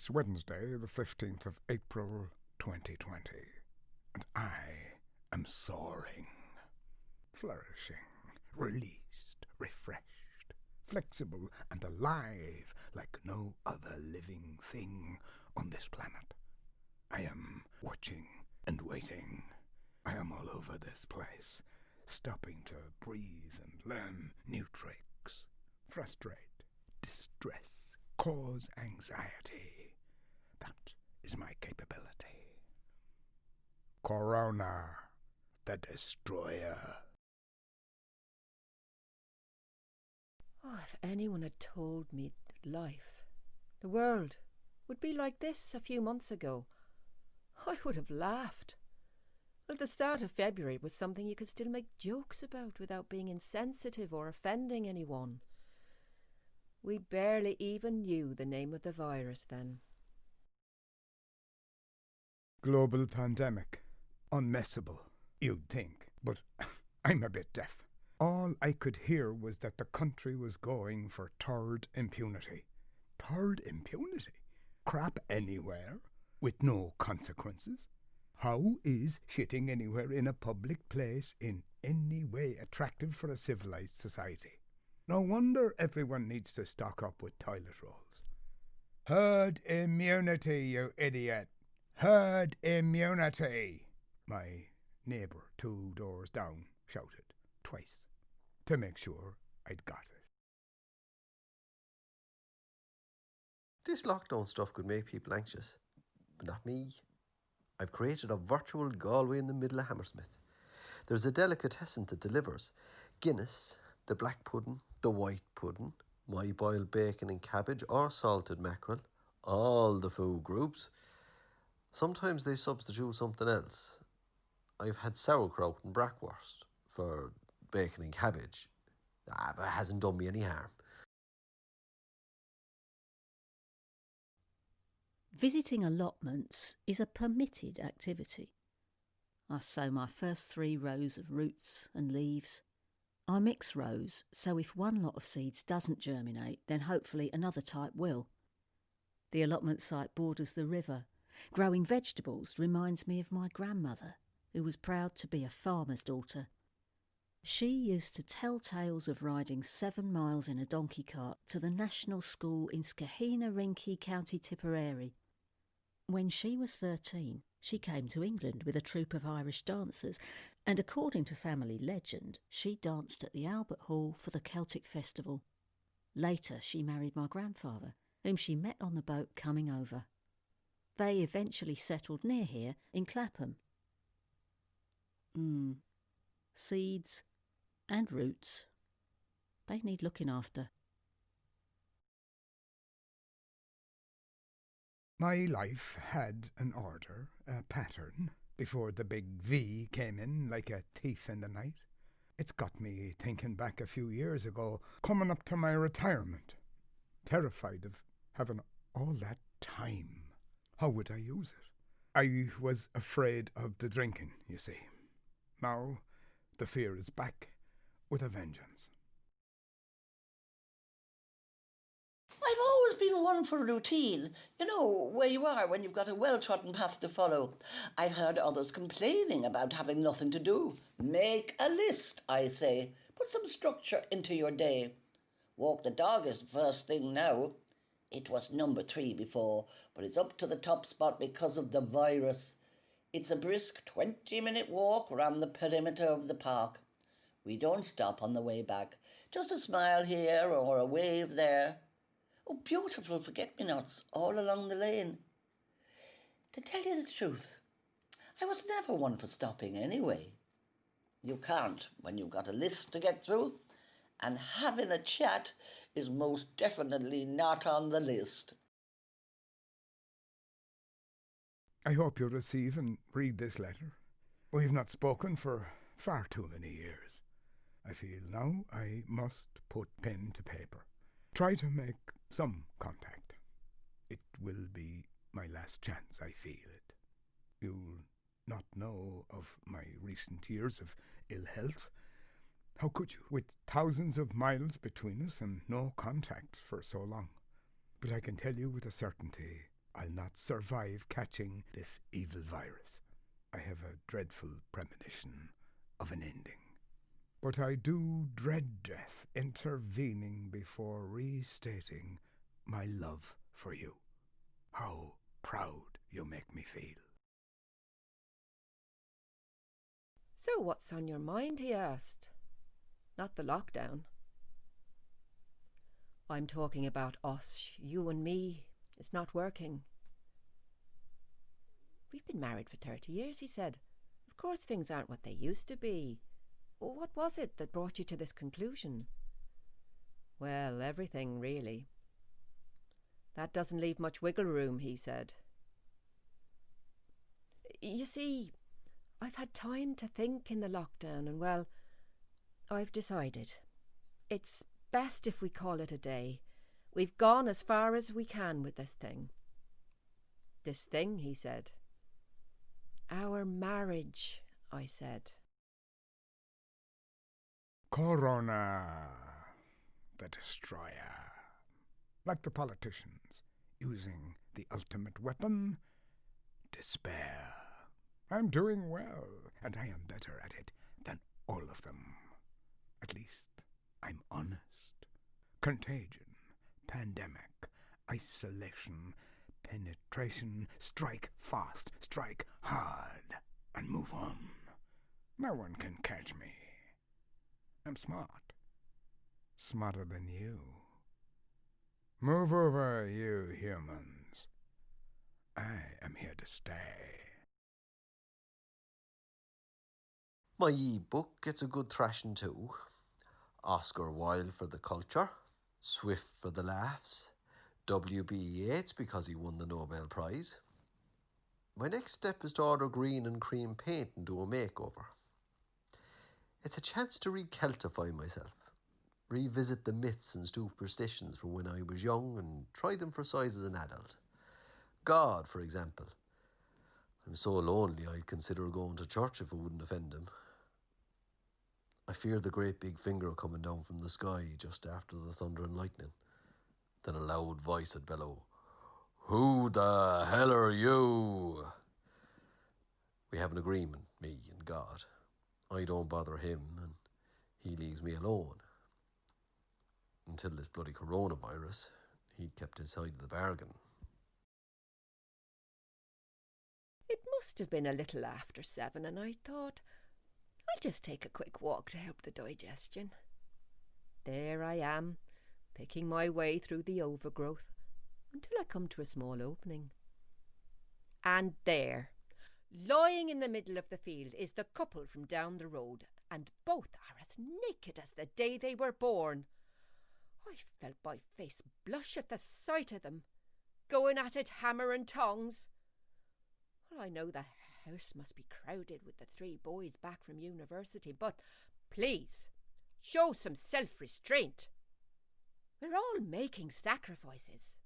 It's Wednesday, the 15th of April, 2020, and I am soaring, flourishing, released, refreshed, flexible and alive like no other living thing on this planet. I am watching and waiting. I am all over this place, stopping to breathe and learn new tricks, frustrate, distress, cause anxiety. That is my capability. Corona, the destroyer. Oh, if anyone had told me that life, the world, would be like this a few months ago, I would have laughed. Well, the start of February was something you could still make jokes about without being insensitive or offending anyone. We barely even knew the name of the virus then. Global pandemic. Unmessable, you'd think, but I'm a bit deaf. All I could hear was that the country was going for third impunity. Third impunity? Crap anywhere, with no consequences? How is shitting anywhere in a public place in any way attractive for a civilized society? No wonder everyone needs to stock up with toilet rolls. Herd immunity, you idiot. Herd immunity, my neighbour 2 doors down shouted twice to make sure I'd got it. This lockdown stuff could make people anxious, but not me. I've created a virtual Galway in the middle of Hammersmith. There's a delicatessen that delivers Guinness, the black pudding, the white pudding, my boiled bacon and cabbage or salted mackerel, all the food groups. Sometimes they substitute something else. I've had sauerkraut and bratwurst for bacon and cabbage. But it hasn't done me any harm. Visiting allotments is a permitted activity. I sow my first 3 rows of roots and leaves. I mix rows, so if one lot of seeds doesn't germinate, then hopefully another type will. The allotment site borders the river. Growing vegetables reminds me of my grandmother, who was proud to be a farmer's daughter. She used to tell tales of riding 7 miles in a donkey cart to the national school in Skehina Rinky, County Tipperary. When she was 13, she came to England with a troupe of Irish dancers, and according to family legend, she danced at the Albert Hall for the Celtic Festival. Later, she married my grandfather, whom she met on the boat coming over. They eventually settled near here in Clapham. Seeds and roots, they need looking after. My life had an order, a pattern, before the big V came in like a thief in the night. It's got me thinking back a few years ago, coming up to my retirement, terrified of having all that time. How would I use it? I was afraid of the drinking, you see. Now, the fear is back with a vengeance. I've always been one for routine. You know, where you are when you've got a well-trodden path to follow. I've heard others complaining about having nothing to do. Make a list, I say. Put some structure into your day. Walk the dog is the first thing now. It was number 3 before, but it's up to the top spot because of the virus. It's a brisk 20-minute walk around the perimeter of the park. We don't stop on the way back. Just a smile here or a wave there. Oh, beautiful forget-me-nots all along the lane. To tell you the truth, I was never one for stopping anyway. You can't when you've got a list to get through, and having a chat is most definitely not on the list. I hope you'll receive and read this letter. We've not spoken for far too many years. I feel now I must put pen to paper. Try to make some contact. It will be my last chance, I feel it. You'll not know of my recent years of ill health. How could you, with thousands of miles between us and no contact for so long? But I can tell you with a certainty I'll not survive catching this evil virus. I have a dreadful premonition of an ending. But I do dread death intervening before restating my love for you. How proud you make me feel. So what's on your mind, he asked. Not the lockdown. I'm talking about us, you and me. It's not working. We've been married for 30 years, he said. Of course things aren't what they used to be. What was it that brought you to this conclusion? Well, everything, really. That doesn't leave much wiggle room, he said. You see, I've had time to think in the lockdown and, well, I've decided. It's best if we call it a day. We've gone as far as we can with this thing. This thing, he said. Our marriage, I said. Corona, the destroyer. Like the politicians, using the ultimate weapon, despair. I'm doing well, and I am better at it than all of them. At least, I'm honest. Contagion, pandemic, isolation, penetration, strike fast, strike hard, and move on. No one can catch me. I'm smart. Smarter than you. Move over, you humans. I am here to stay. My e-book gets a good thrashing too. Oscar Wilde for the culture, Swift for the laughs, W.B. Yeats because he won the Nobel Prize. My next step is to order green and cream paint and do a makeover. It's a chance to recultivate myself, revisit the myths and superstitions from when I was young and try them for size as an adult. God, for example. I'm so lonely I'd consider going to church if it wouldn't offend him. I fear the great big finger coming down from the sky just after the thunder and lightning. Then a loud voice would bellow, "Who the hell are you?" We have an agreement, me and God. I don't bother him and he leaves me alone. Until this bloody coronavirus, he'd kept his side of the bargain. It must have been a little after 7, and I thought, I'll just take a quick walk to help the digestion. There I am, picking my way through the overgrowth until I come to a small opening. And there, lying in the middle of the field, is the couple from down the road, and both are as naked as the day they were born. I felt my face blush at the sight of them, going at it hammer and tongs. Well, I know the house must be crowded with the 3 boys back from university, but please, show some self-restraint. We're all making sacrifices.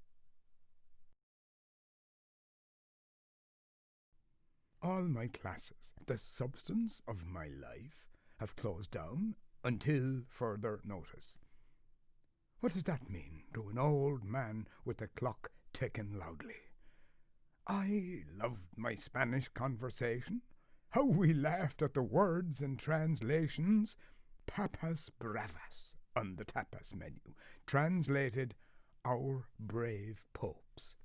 All my classes, the substance of my life, have closed down until further notice. What does that mean to an old man with the clock ticking loudly? I loved my Spanish conversation. How we laughed at the words and translations. Papas bravas on the tapas menu, translated our brave popes.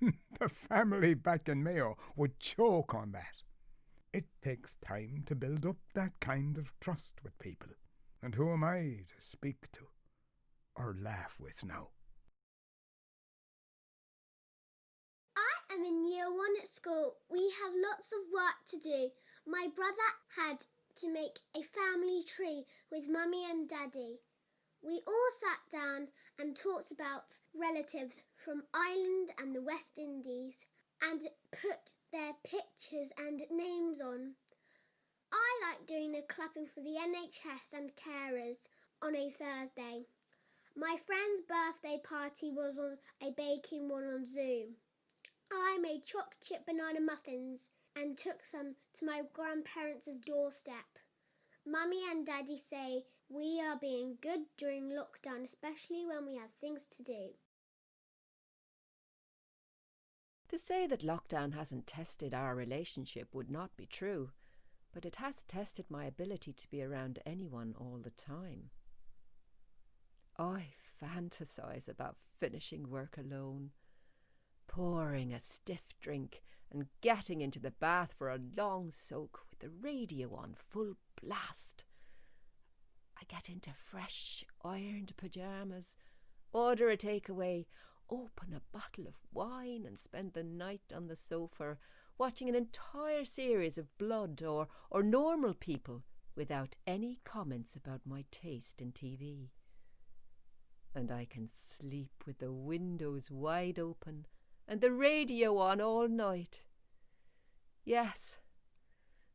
The family back in Mayo would choke on that. It takes time to build up that kind of trust with people. And who am I to speak to or laugh with now? I am in year 1 at school. We have lots of work to do. My brother had to make a family tree with Mummy and Daddy. We all sat down and talked about relatives from Ireland and the West Indies and put their pictures and names on. I like doing the clapping for the NHS and carers on a Thursday. My friend's birthday party was on a baking one on Zoom. I made chocolate chip banana muffins and took some to my grandparents' doorstep. Mummy and Daddy say we are being good during lockdown, especially when we have things to do. To say that lockdown hasn't tested our relationship would not be true, but it has tested my ability to be around anyone all the time. I fantasize about finishing work alone, pouring a stiff drink and getting into the bath for a long soak with the radio on full blast. I get into fresh, ironed pyjamas, order a takeaway, open a bottle of wine and spend the night on the sofa watching an entire series of Blood or Normal People without any comments about my taste in TV. And I can sleep with the windows wide open and the radio on all night. Yes,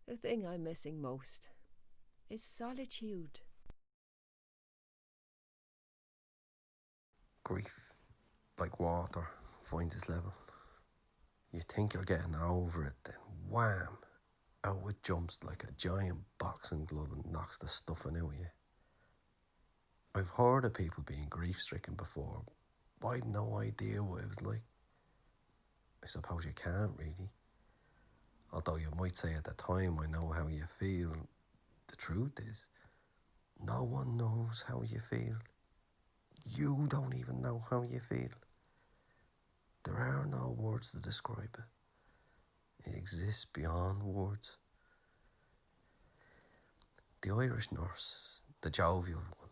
the thing I'm missing most is solitude. Grief, like water, finds its level. You think you're getting over it, then wham, out it jumps like a giant boxing glove and knocks the stuffing out of you. I've heard of people being grief-stricken before, but I'd no idea what it was like. I suppose you can't really. Although you might say at the time, I know how you feel. The truth is, no one knows how you feel. You don't even know how you feel. There are no words to describe it. It exists beyond words. The Irish nurse, the jovial one,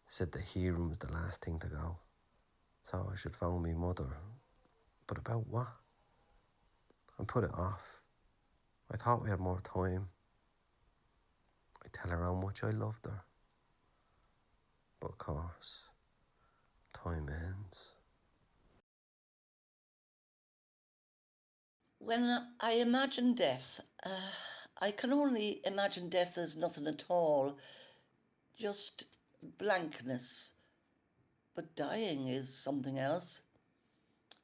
said the hearing was the last thing to go. So I should phone me mother. But about what? I put it off. I thought we had more time. I tell her how much I loved her. But of course, time ends. When I imagine death, I can only imagine death as nothing at all, just blankness. But dying is something else.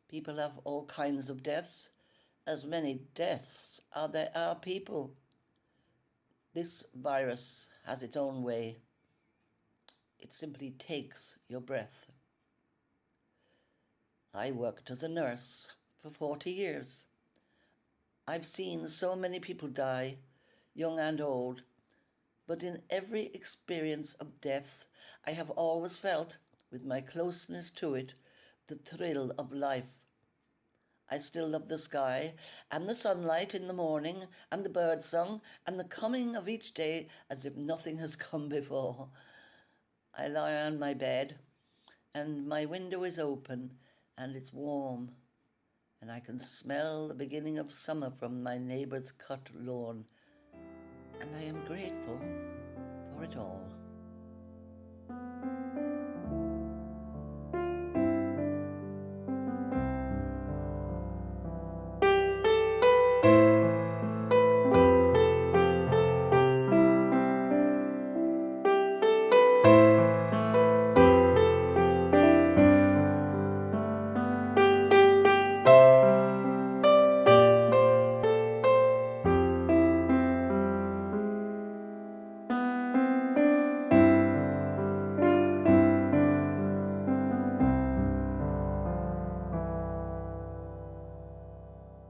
People have all kinds of deaths. As many deaths as there are people. This virus has its own way. It simply takes your breath. I worked as a nurse for 40 years. I've seen so many people die, young and old, but in every experience of death, I have always felt, with my closeness to it, the thrill of life. I still love the sky and the sunlight in the morning and the birdsong and the coming of each day as if nothing has come before. I lie on my bed and my window is open and it's warm and I can smell the beginning of summer from my neighbour's cut lawn, and I am grateful for it all.